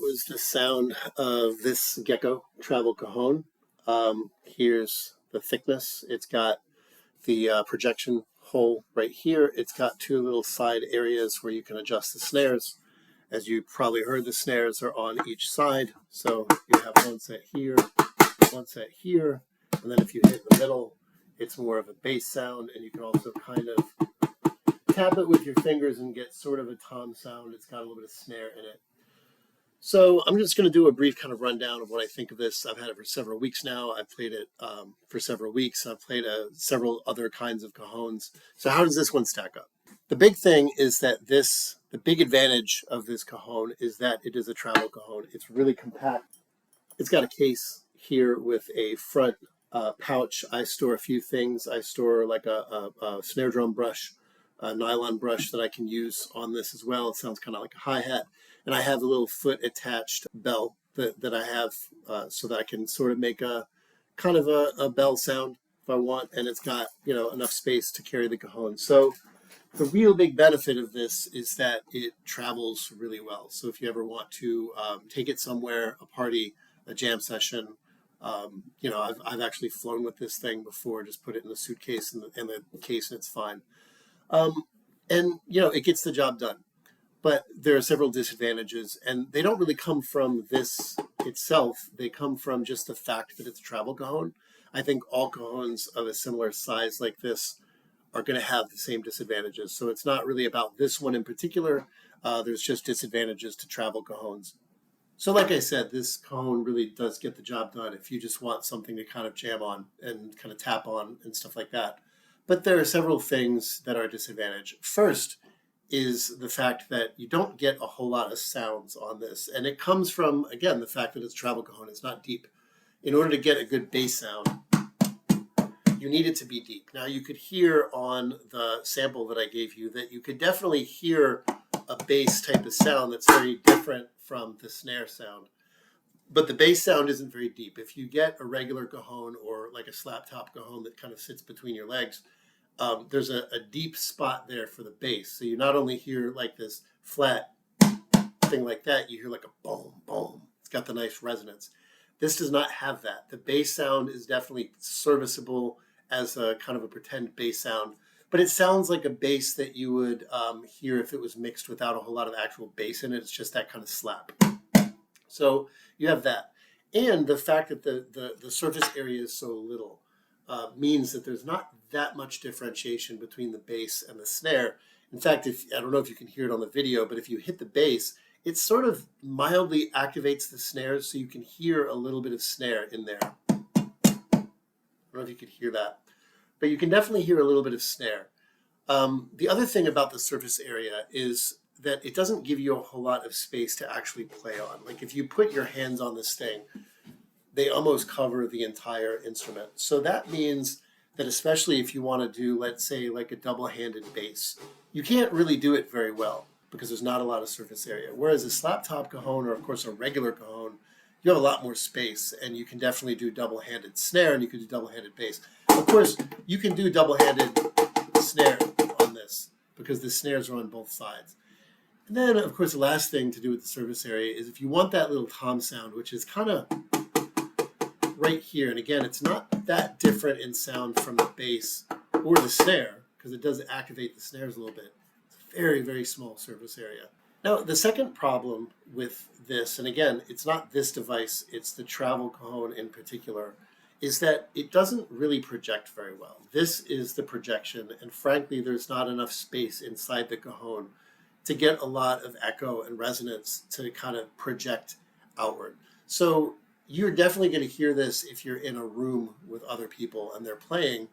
was the sound of this Gecko Travel Cajon. Here's the thickness. It's got the projection hole right here. It's got two little side areas where you can adjust the snares. As you probably heard, the snares are on each side. So you have one set here, one set here, and then if you hit the middle, it's more of a bass sound, and you can also kind of tap it with your fingers and get sort of a tom sound. It's got a little bit of snare in it. So I'm just going to do a brief kind of rundown of what I think of this. I've had it for several weeks now. I've played it for several weeks. I've played several other kinds of cajons. So how does this one stack up? The big thing is that the big advantage of this cajon is that it is a travel cajon. It's really compact. It's got a case here with a front pouch. I store a few things. I store like a snare drum brush, a nylon brush that I can use on this as well. It sounds kind of like a hi-hat. And I have a little foot attached bell that I have so that I can sort of make a kind of a bell sound if I want. And it's got, enough space to carry the cajon. So the real big benefit of this is that it travels really well. So if you ever want to take it somewhere, a party, a jam session, I've actually flown with this thing before, just put it in the suitcase and the case and it's fine. It gets the job done. But there are several disadvantages, and they don't really come from this itself. They come from just the fact that it's a travel cajon. I think all cajons of a similar size like this are going to have the same disadvantages. So it's not really about this one in particular. There's just disadvantages to travel cajons. So like I said, this cajon really does get the job done if you just want something to kind of jam on and kind of tap on and stuff like that. But there are several things that are a disadvantage. First is the fact that you don't get a whole lot of sounds on this. And it comes from, again, the fact that it's travel cajon. It's not deep. In order to get a good bass sound, you need it to be deep. Now, you could hear on the sample that I gave you that you could definitely hear a bass type of sound that's very different from the snare sound. But the bass sound isn't very deep. If you get a regular cajon or like a slap top cajon that kind of sits between your legs, there's a deep spot there for the bass. So you not only hear like this flat thing like that, you hear like a boom, boom. It's got the nice resonance. This does not have that. The bass sound is definitely serviceable as a kind of a pretend bass sound, but it sounds like a bass that you would hear if it was mixed without a whole lot of actual bass in it. It's just that kind of slap. So you have that. And the fact that the surface area is so little means that there's not that much differentiation between the bass and the snare. In fact, I don't know if you can hear it on the video, but if you hit the bass, it sort of mildly activates the snares, so you can hear a little bit of snare in there. I don't know if you could hear that, but you can definitely hear a little bit of snare. The other thing about the surface area is that it doesn't give you a whole lot of space to actually play on. Like if you put your hands on this thing, they almost cover the entire instrument. So that means that especially if you want to do, let's say, like a double-handed bass, you can't really do it very well because there's not a lot of surface area. Whereas a slap top cajon, or of course a regular cajon, you have a lot more space, and you can definitely do double-handed snare, and you can do double-handed bass. Of course, you can do double-handed snare on this because the snares are on both sides. And then, of course, the last thing to do with the surface area is if you want that little tom sound, which is kind of right here, and again, it's not that different in sound from the bass or the snare because it does activate the snares a little bit. It's a very, very small surface area. Now, the second problem with this, and again, it's not this device, it's the travel cajon in particular, is that it doesn't really project very well. This is the projection, and frankly, there's not enough space inside the cajon to get a lot of echo and resonance to kind of project outward. So you're definitely going to hear this if you're in a room with other people and they're playing.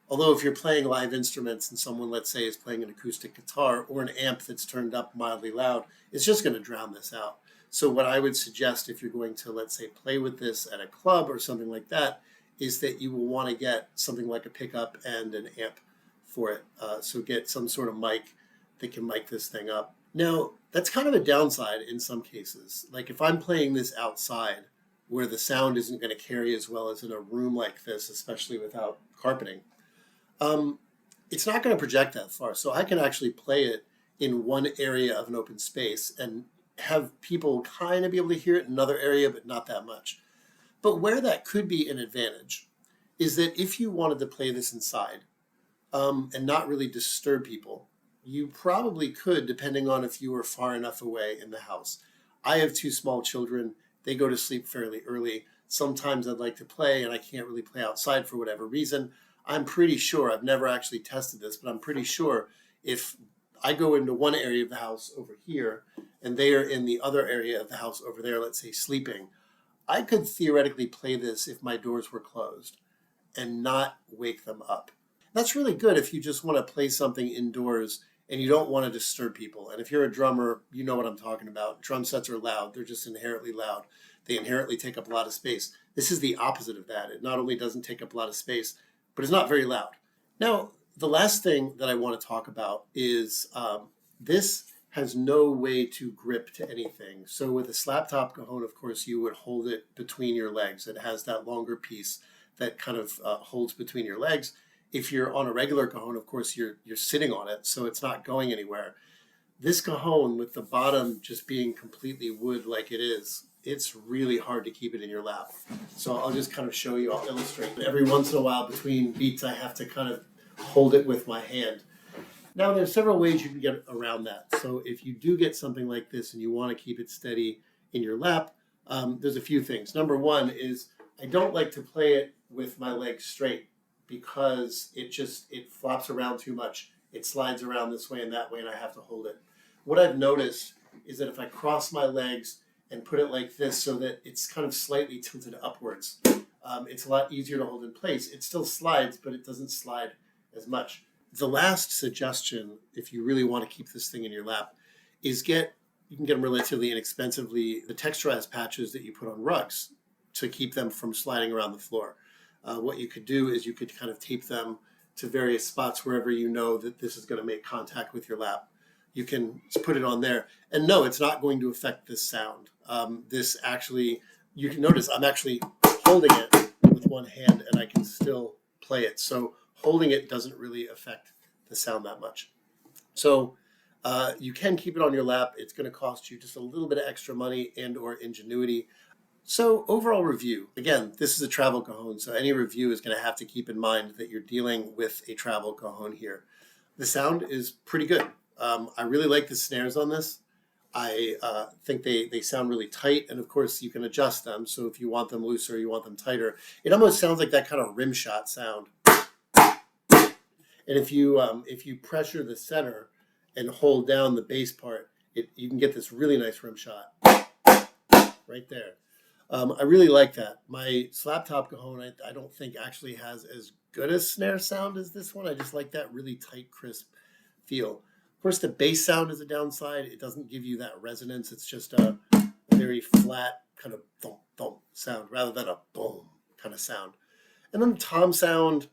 Although if you're playing live instruments and someone, let's say, is playing an acoustic guitar or an amp that's turned up mildly loud, it's just going to drown this out. So what I would suggest if you're going to, let's say, play with this at a club or something like that, is that you will want to get something like a pickup and an amp for it. So get some sort of mic that can mic this thing up. Now, that's kind of a downside in some cases. Like if I'm playing this outside, where the sound isn't going to carry as well as in a room like this, especially without carpeting, it's not going to project that far. So I can actually play it in one area of an open space and have people kind of be able to hear it in another area, but not that much. But where that could be an advantage is that if you wanted to play this inside and not really disturb people, you probably could, depending on if you were far enough away in the house. I have 2 small children. They go to sleep fairly early. Sometimes I'd like to play and I can't really play outside for whatever reason. I'm pretty sure, I've never actually tested this, but I'm pretty sure if I go into one area of the house over here and they are in the other area of the house over there, let's say sleeping, I could theoretically play this if my doors were closed and not wake them up. That's really good if you just want to play something indoors and you don't want to disturb people. And if you're a drummer, you know what I'm talking about. Drum sets are loud. They're just inherently loud. They inherently take up a lot of space. This is the opposite of that. It not only doesn't take up a lot of space, but it's not very loud. Now, the last thing that I want to talk about is this has no way to grip to anything. So with a slap top cajon, of course, you would hold it between your legs. It has that longer piece that kind of holds between your legs. If you're on a regular cajon, of course, you're sitting on it, so it's not going anywhere. This cajon, with the bottom just being completely wood like it is, it's really hard to keep it in your lap. So I'll just kind of show you, I'll illustrate. Every once in a while between beats, I have to kind of hold it with my hand. Now, there's several ways you can get around that. So if you do get something like this and you want to keep it steady in your lap, there's a few things. Number one is I don't like to play it with my legs straight because it flops around too much. It slides around this way and that way and I have to hold it. What I've noticed is that if I cross my legs and put it like this so that it's kind of slightly tilted upwards, it's a lot easier to hold in place. It still slides, but it doesn't slide as much. The last suggestion, if you really want to keep this thing in your lap, is you can get them relatively inexpensively, the texturized patches that you put on rugs to keep them from sliding around the floor. What you could do is you could kind of tape them to various spots wherever you know that this is going to make contact with your lap. You can put it on there. And no, it's not going to affect this sound. This actually, you can notice I'm actually holding it with one hand and I can still play it. So holding it doesn't really affect the sound that much. So you can keep it on your lap. It's going to cost you just a little bit of extra money and or ingenuity. So overall review, again, this is a travel cajon, so any review is going to have to keep in mind that you're dealing with a travel cajon here. The sound is pretty good. I really like the snares on this. I think they sound really tight, and of course you can adjust them, so if you want them looser, you want them tighter. It almost sounds like that kind of rim shot sound. And if you pressure the center and hold down the bass part, you can get this really nice rim shot right there. I really like that. My slap top cajon, I don't think actually has as good a snare sound as this one. I just like that really tight, crisp feel. Of course, the bass sound is a downside. It doesn't give you that resonance. It's just a very flat kind of thump, thump sound rather than a boom kind of sound. And then the tom sound,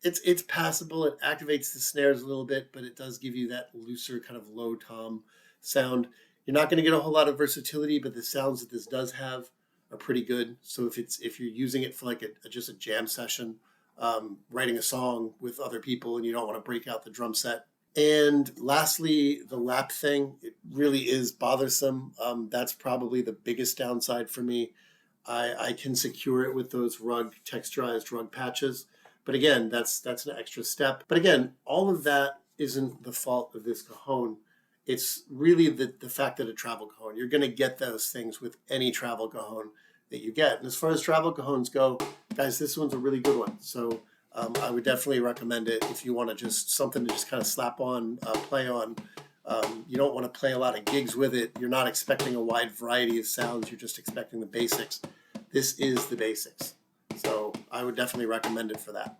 it's passable. It activates the snares a little bit, but it does give you that looser kind of low tom sound. You're not going to get a whole lot of versatility, but the sounds that this does have are pretty good. So if you're using it for like just a jam session, writing a song with other people and you don't want to break out the drum set. And lastly, the lap thing, it really is bothersome. That's probably the biggest downside for me. I can secure it with those texturized rug patches. But again, that's an extra step. But again, all of that isn't the fault of this cajon. It's really the fact that a travel cajon, you're going to get those things with any travel cajon that you get. And as far as travel cajons go, guys, this one's a really good one. So I would definitely recommend it if you want to just something to just kind of slap on, play on. You don't want to play a lot of gigs with it. You're not expecting a wide variety of sounds. You're just expecting the basics. This is the basics. So I would definitely recommend it for that.